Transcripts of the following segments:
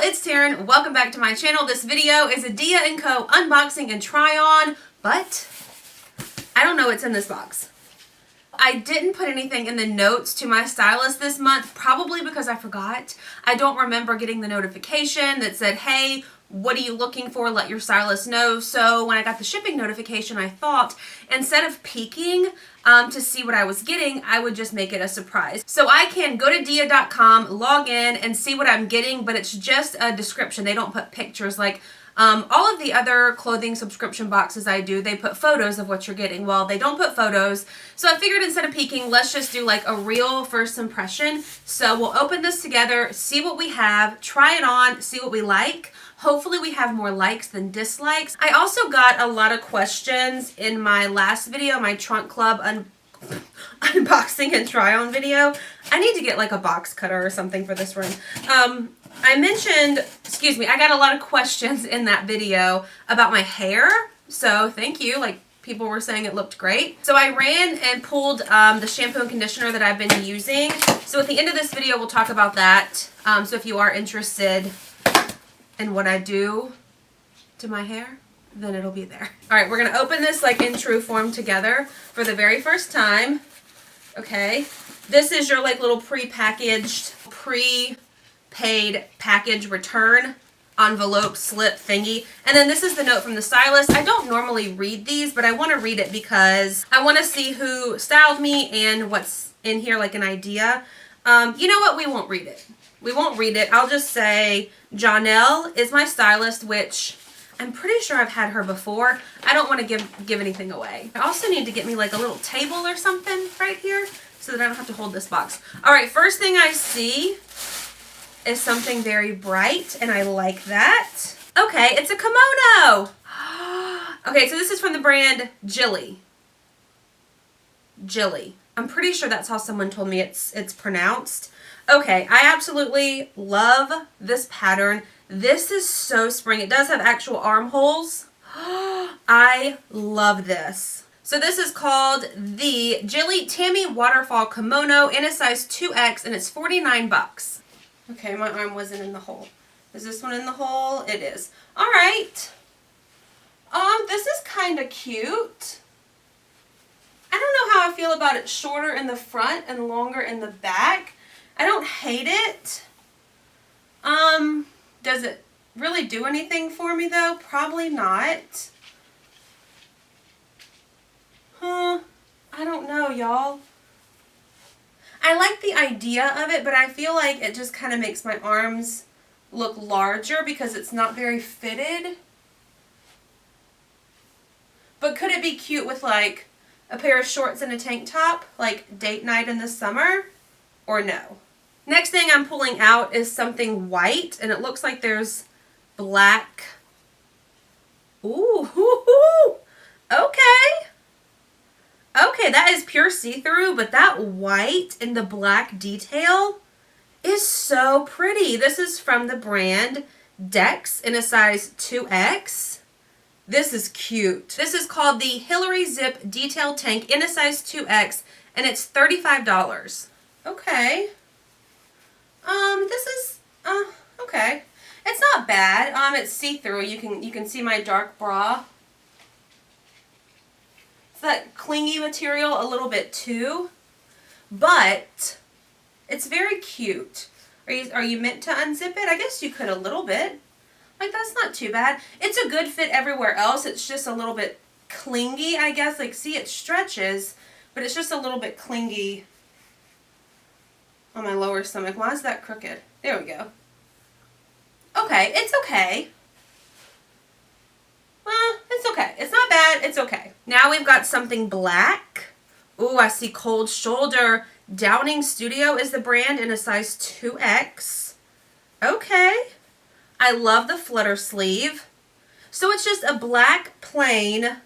it's Taren. Welcome back to my channel. This video is a Dia&Co unboxing and try on, but I don't know what's in this box. I didn't put anything in the notes to my stylist this month, probably because I forgot. I don't remember getting the notification that said, hey, what are you looking for? Let your stylist know. So when I got the shipping notification, I thought instead of peeking to see what I was getting, I would just make it a surprise. So I can go to Dia.com, log in, and see what I'm getting, but it's just a description. They don't put pictures like all of the other clothing subscription boxes I do. They put photos of what you're getting. Well, they don't put photos. So I figured instead of peeking, let's just do like a real first impression. So we'll open this together, see what we have, try it on, see what we like. Hopefully we have more likes than dislikes. I also got a lot of questions in my last video, my trunk club unboxing and try on video. I need to get like a box cutter or something for this room. I mentioned, I got a lot of questions in that video about my hair. So thank you. Like people were saying it looked great. So I ran and pulled the shampoo and conditioner that I've been using. So at the end of this video, we'll talk about that. So if you are interested in what I do to my hair, then it'll be there. All right, we're gonna open this like in true form together for the very first time. Okay, this is your like little pre-packaged, pre-paid package return envelope slip thingy. And then this is the note from the stylist. I don't normally read these, but I wanna read it because I wanna see who styled me and what's in here, like an idea. You know what, we won't read it. We won't read it. I'll just say Janelle is my stylist, which I'm pretty sure I've had her before. I don't want to give anything away. I also need to get me like a little table or something right here so that I don't have to hold this box. All right, first thing I see is something very bright, and I like that. Okay, it's a kimono. Okay, so this is from the brand Gilli. Gilli. I'm pretty sure that's how someone told me it's pronounced. Okay, I absolutely love this pattern. This is so spring. It does have actual armholes. I love this. So this is called the Gilli Tammy Waterfall Kimono in a size 2X, and it's 49 bucks. Okay, my arm wasn't in the hole. Is this one in the hole? It is. All right. This is kind of cute. I don't know how I feel about it shorter in the front and longer in the back. I don't hate it. Does it really do anything for me though? Probably not. I don't know, y'all. I like the idea of it, but I feel like it just kind of makes my arms look larger because it's not very fitted. But could it be cute with like a pair of shorts and a tank top, like date night in the summer, or no? Next thing I'm pulling out is something white, and it looks like there's black. Ooh, okay. Okay, that is pure see-through, but that white and the black detail is so pretty. This is from the brand Dex in a size 2X. This is cute. This is called the Hillary Zip Detail Tank in a size 2X, and it's $35. Okay. This is, okay. It's not bad. It's see-through. You can see my dark bra. It's that clingy material a little bit too, but it's very cute. Are you meant to unzip it? I guess you could a little bit. Like, that's not too bad. It's a good fit everywhere else. It's just a little bit clingy, I guess. Like, see, it stretches, but it's just a little bit clingy on my lower stomach. Why is that crooked? There we go. Okay, it's okay. Well, it's okay. It's not bad. It's okay. Now we've got something black. Ooh, I see Cold Shoulder. Downing Studio is the brand in a size 2X. Okay. I love the flutter sleeve. So it's just a black plain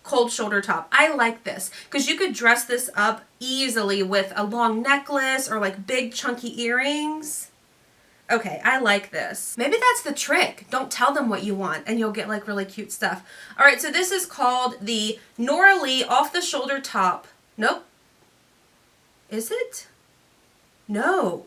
cold shoulder top. I like this because you could dress this up easily with a long necklace or like big chunky earrings. Okay, I like this. Maybe that's the trick. Don't tell them what you want and you'll get like really cute stuff. All right, so this is called the Norley off the shoulder top. Nope. Is it? No.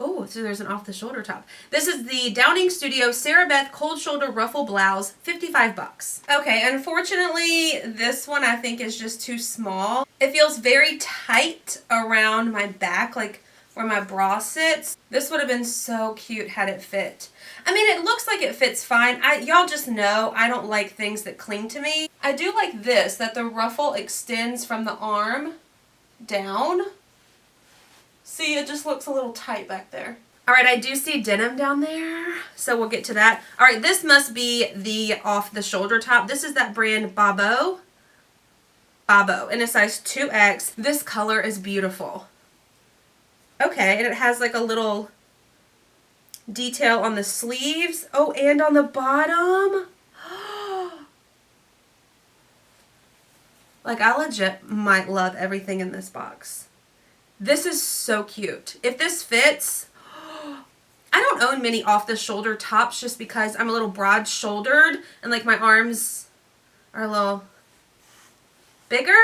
Oh, so there's an off-the-shoulder top. This is the Downing Studio Sara Beth Cold Shoulder Ruffle Blouse, 55 bucks. Okay, unfortunately, this one I think is just too small. It feels very tight around my back, like where my bra sits. This would have been so cute had it fit. I mean, it looks like it fits fine. Y'all just know I don't like things that cling to me. I do like this, that the ruffle extends from the arm down. See, it just looks a little tight back there. All right, I do see denim down there, so we'll get to that. All right, this must be the off-the-shoulder top. This is that brand Babo in a size 2X. This color is beautiful. Okay, and it has like a little detail on the sleeves. Oh, and on the bottom. Like, I legit might love everything in this box. This is so cute. If this fits, I don't own many off-the-shoulder tops just because I'm a little broad-shouldered and like my arms are a little bigger.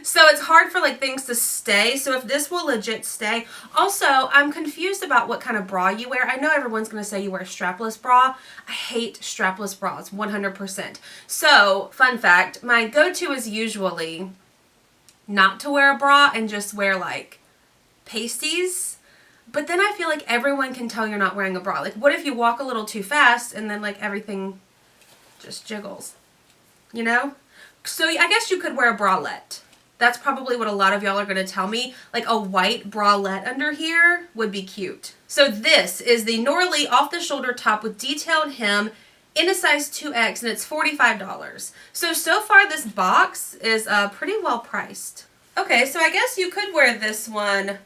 So it's hard for like things to stay. So if this will legit stay. Also, I'm confused about what kind of bra you wear. I know everyone's going to say you wear a strapless bra. I hate strapless bras 100%. So, fun fact, my go-to is usually not to wear a bra and just wear like pasties. But then I feel like everyone can tell you're not wearing a bra. Like, what if you walk a little too fast and then like everything just jiggles, you know? So I guess you could wear a bralette. That's probably what a lot of y'all are going to tell me. Like a white bralette under here would be cute. So this is the Norley off-the-shoulder top with detailed hem in a size 2X, and it's $45. So far this box is pretty well priced. Okay, so I guess you could wear this one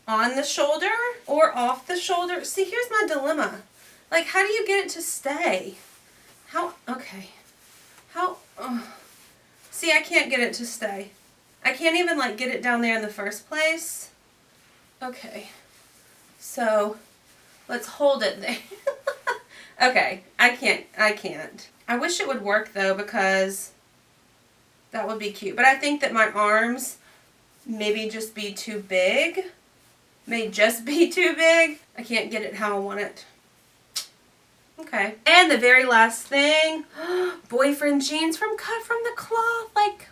on the shoulder or off the shoulder. See, here's my dilemma. Like, how do you get it to stay? Okay. See, I can't get it to stay. I can't even like get it down there in the first place. Okay. So, let's hold it there. Okay, I can't. I wish it would work though, because that would be cute. But I think that my arms maybe just be too big. May just be too big. I can't get it how I want it. Okay. And the very last thing, boyfriend jeans from Cut from the Cloth. Like,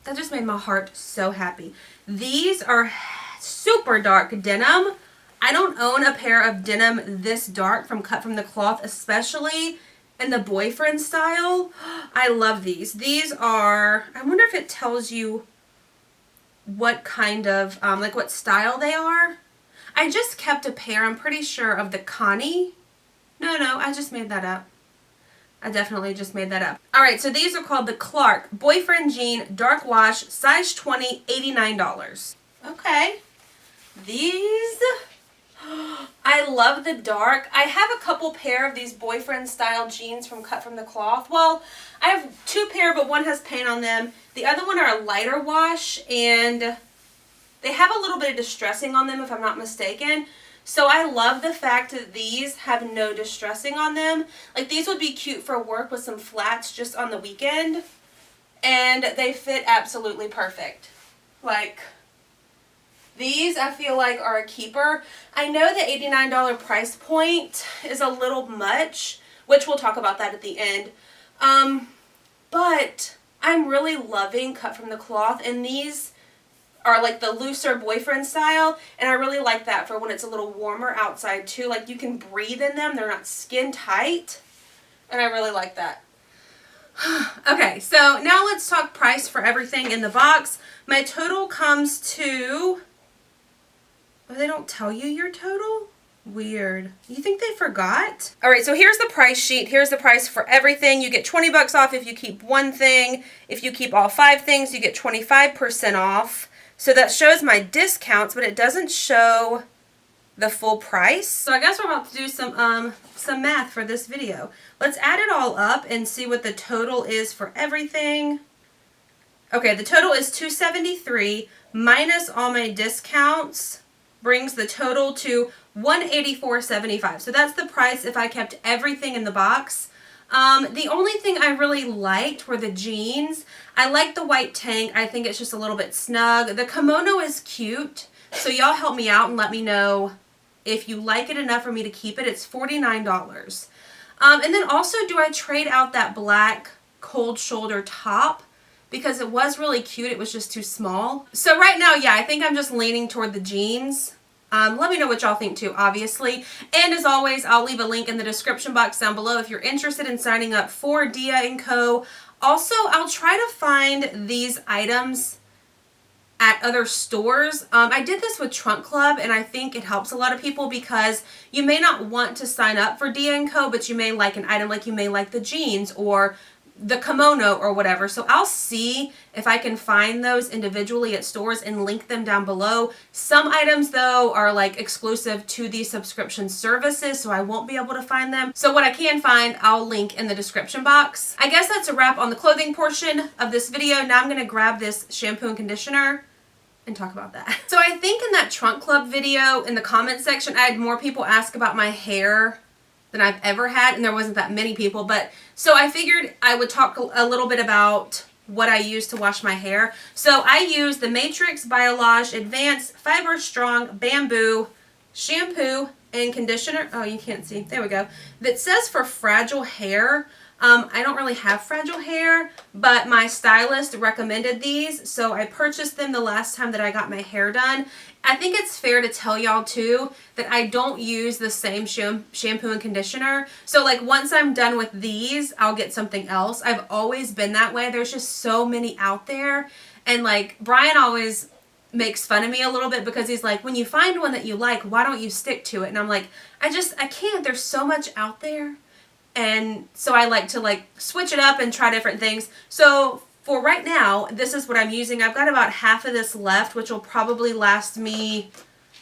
that just made my heart so happy. These are super dark denim. I don't own a pair of denim this dark from Cut from the Cloth, especially in the boyfriend style. I love these. These are, I wonder if it tells you what kind of, like what style they are. I just kept a pair, I'm pretty sure, of the Connie. No, I just made that up. I definitely just made that up. Alright, so these are called the Clark Boyfriend Jean Dark Wash, size 20, $89. Okay. These, I love the dark. I have a couple pair of these boyfriend style jeans from Cut from the Cloth. Well, I have two pair, but one has paint on them. The other one are a lighter wash, and they have a little bit of distressing on them, if I'm not mistaken. So I love the fact that these have no distressing on them. Like, these would be cute for work with some flats just on the weekend. And they fit absolutely perfect. Like, these I feel like are a keeper. I know the $89 price point is a little much, which we'll talk about that at the end. But I'm really loving Cut from the Cloth, and these are like the looser boyfriend style, and I really like that for when it's a little warmer outside too. Like, you can breathe in them, they're not skin tight, and I really like that. Okay, so now let's talk price for everything in the box. My total comes to, oh, they don't tell you your total? Weird. You think they forgot? Alright, so here's the price sheet. Here's the price for everything. You get 20 bucks off if you keep one thing. If you keep all 5 things, you get 25% off. So that shows my discounts, but it doesn't show the full price. So I guess we're about to do some math for this video. Let's add it all up and see what the total is for everything. Okay, the total is $273 minus all my discounts brings the total to $184.75. So that's the price if I kept everything in the box. The only thing I really liked were the jeans. I like the white tank. I think it's just a little bit snug. The kimono is cute. So y'all help me out and let me know if you like it enough for me to keep it. It's $49. And then also, do I trade out that black cold shoulder top? Because it was really cute. It was just too small. So right now, yeah, I think I'm just leaning toward the jeans. Let me know what y'all think too, obviously. And as always, I'll leave a link in the description box down below if you're interested in signing up for Dia&Co. Also, I'll try to find these items at other stores. I did this with Trunk Club, and I think it helps a lot of people because you may not want to sign up for Dia&Co, but you may like an item, like you may like the jeans or the kimono or whatever. So I'll see if I can find those individually at stores and link them down below. Some items though are like exclusive to these subscription services, so I won't be able to find them. So what I can find, I'll link in the description box. I guess that's a wrap on the clothing portion of this video. Now I'm gonna grab this shampoo and conditioner and talk about that. So I think in that Trunk Club video in the comment section, I had more people ask about my hair than I've ever had, and there wasn't that many people, but so I figured I would talk a little bit about what I use to wash my hair. So I use the Matrix Biolage Advanced Fiber Strong Bamboo Shampoo and Conditioner. Oh, you can't see. There we go. That says for fragile hair. I don't really have fragile hair, but my stylist recommended these, so I purchased them the last time that I got my hair done. I think it's fair to tell y'all too that I don't use the same shampoo and conditioner. So like once I'm done with these, I'll get something else. I've always been that way. There's just so many out there. And like Brian always makes fun of me a little bit because he's like, when you find one that you like, why don't you stick to it? And I'm like, I can't. There's so much out there. And so I like to like switch it up and try different things. So for right now, this is what I'm using. I've got about half of this left, which will probably last me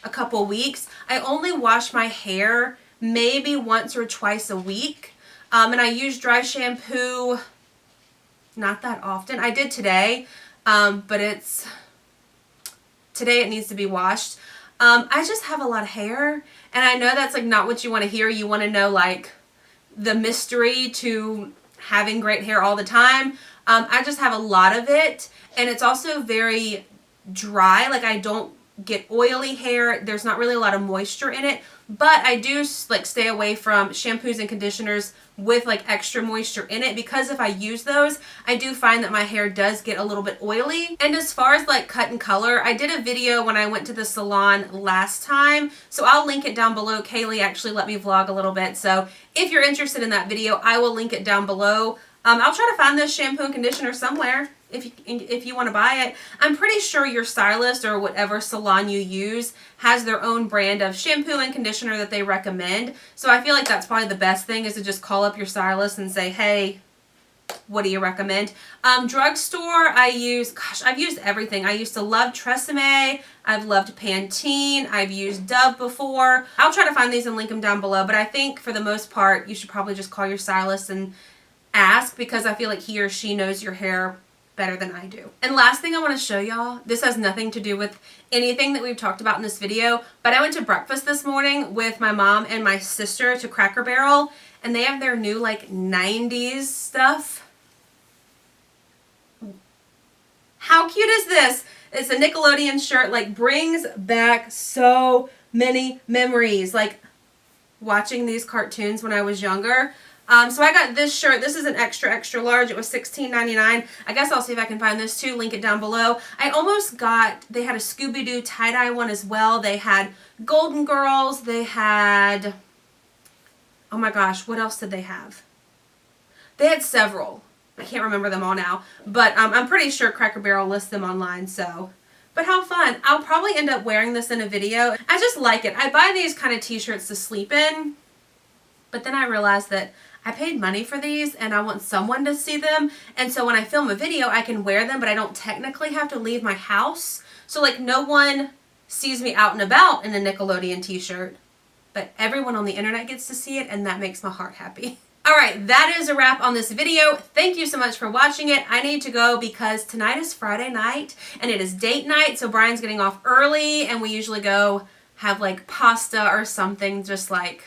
a couple weeks. I only wash my hair maybe once or twice a week. And I use dry shampoo not that often. I did today, but today it needs to be washed. I just have a lot of hair, and I know that's like not what you want to hear. You want to know like the mystery to having great hair all the time. I just have a lot of it, and it's also very dry. Like I don't get oily hair. There's not really a lot of moisture in it, but I do like stay away from shampoos and conditioners with like extra moisture in it, because if I use those, I do find that my hair does get a little bit oily. And as far as like cut and color, I did a video when I went to the salon last time, so I'll link it down below. Kaylee actually let me vlog a little bit, so if you're interested in that video, I will link it down below. I'll try to find this shampoo and conditioner somewhere if you want to buy it. I'm pretty sure your stylist or whatever salon you use has their own brand of shampoo and conditioner that they recommend. So I feel like that's probably the best thing, is to just call up your stylist and say, hey, what do you recommend? Drugstore, I've used everything. I used to love Tresemme. I've loved Pantene. I've used Dove before. I'll try to find these and link them down below, but I think for the most part, you should probably just call your stylist and ask, because I feel like he or she knows your hair better than I do. And last thing I want to show y'all, this has nothing to do with anything that we've talked about in this video, but I went to breakfast this morning with my mom and my sister to Cracker Barrel, and they have their new like 90s stuff. How cute is this? It's a Nickelodeon shirt, like brings back so many memories, like watching these cartoons when I was younger. So I got this shirt. This is an extra large. It was $16.99. I guess I'll see if I can find this too. Link it down below. I almost got, they had a Scooby-Doo tie-dye one as well. They had Golden Girls. They had, oh my gosh, what else did they have? They had several. I can't remember them all now. But I'm pretty sure Cracker Barrel lists them online, so. But how fun. I'll probably end up wearing this in a video. I just like it. I buy these kind of t-shirts to sleep in. But then I realized that I paid money for these and I want someone to see them. And so when I film a video, I can wear them, but I don't technically have to leave my house. So like no one sees me out and about in a Nickelodeon t-shirt, but everyone on the internet gets to see it, and that makes my heart happy. All right, that is a wrap on this video. Thank you so much for watching it. I need to go because tonight is Friday night and it is date night. So Brian's getting off early, and we usually go have like pasta or something, just like,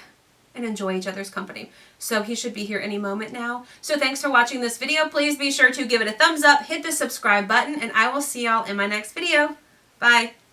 and enjoy each other's company. So he should be here any moment now. So thanks for watching this video. Please be sure to give it a thumbs up, hit the subscribe button, and I will see y'all in my next video. Bye.